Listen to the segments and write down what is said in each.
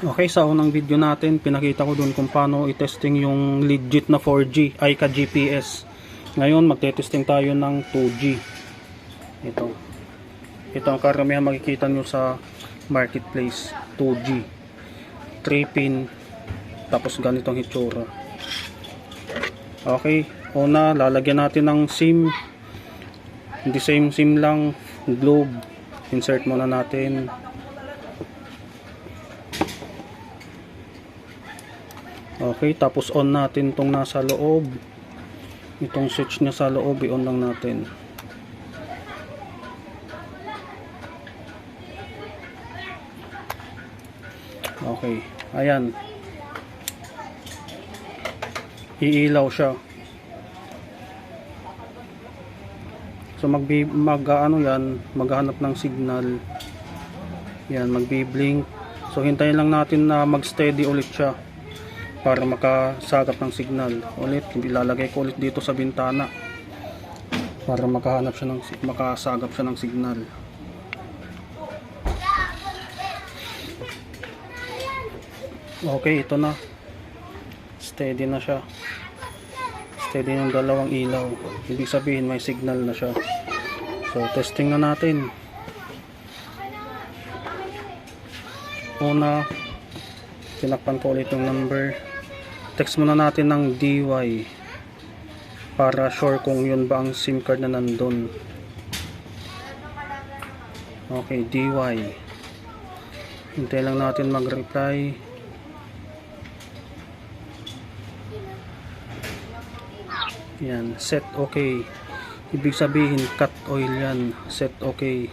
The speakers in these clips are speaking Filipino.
Okay, sa unang video natin, pinakita ko dun kung paano i-testing yung legit na 4G, ay ka-GPS. Ngayon, magte-testing tayo ng 2G. Ito ang karamihan makikita nyo sa marketplace, 2G. 3-pin, tapos ganitong hitsura. Okay, una, lalagyan natin ng SIM. Hindi same SIM lang, Globe. Insert muna natin. Okay, tapos on natin itong nasa loob. Itong switch niya sa loob, i-on lang natin. Okay, ayan. Iilaw siya. So maghahanap ng signal. Yan, magbi-blink. So hintayin lang natin na mag-steady ulit siya para makasagap ng signal. Ulit, ilalagay ko ulit dito sa bintana para makasagap siya ng signal. Okay, ito na. Steady na siya. Steady yung dalawang ilaw. Ibig sabihin may signal na siya. So, testing na natin. Una, tinakpan ko ulit yung number. Text muna natin ng DY para sure kung yun ba ang SIM card na nandun. Okay, DY. Hintay lang natin mag-reply. Yan, set okay. Ibig sabihin cut oil yan. Set okay.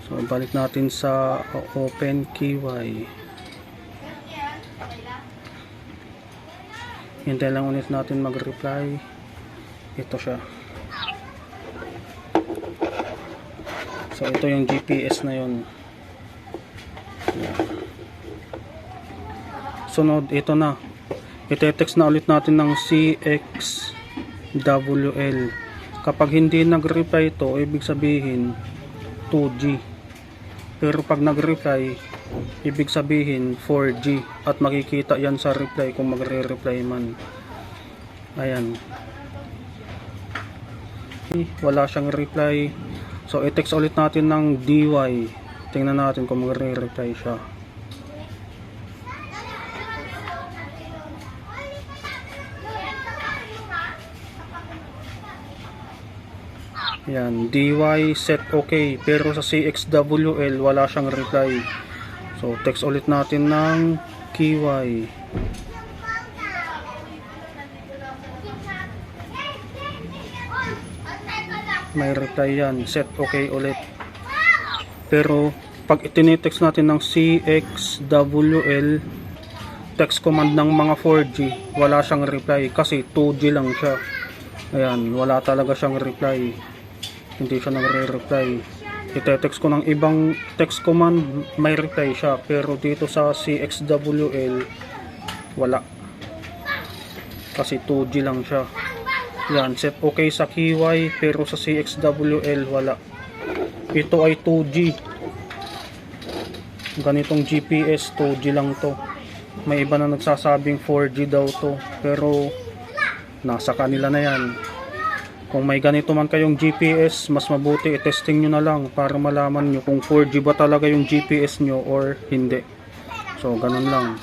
So balik natin sa open KY. Hintay lang ulit natin mag-reply. Ito siya. So ito yung GPS na yun. Sunod, ito na. Ite-text na ulit natin ng CXWL. Kapag hindi nag-reply ito, ibig sabihin 2G. Pero pag nag-reply, ibig sabihin 4G. At makikita yan sa reply kung magre-reply man. Ayan. Wala siyang reply. So i-text ulit natin ng DY. Tingnan natin kung magre-reply siya. Yan, DY set okay, pero sa CXWL wala siyang reply. So text ulit natin ng KY. May reply yan, set okay ulit. Pero pag itinitext natin ng CXWL, text command ng mga 4G, wala siyang reply kasi 2G lang siya. Ayan, wala talaga siyang reply. Hindi siya nagre-reply. Ite-text ko ng ibang text command, may reply siya. Pero dito sa CXWL, wala. Kasi 2G lang siya. Yan, set okay sa KY, pero sa CXWL, wala. Ito ay 2G. Ganitong GPS, 2G lang to. May iba na nagsasabing 4G daw to. Pero, nasa kanila na yan. Kung may ganito man kayong GPS, mas mabuti i-testing nyo na lang para malaman nyo kung 4G ba talaga yung GPS nyo or hindi. So, ganun lang.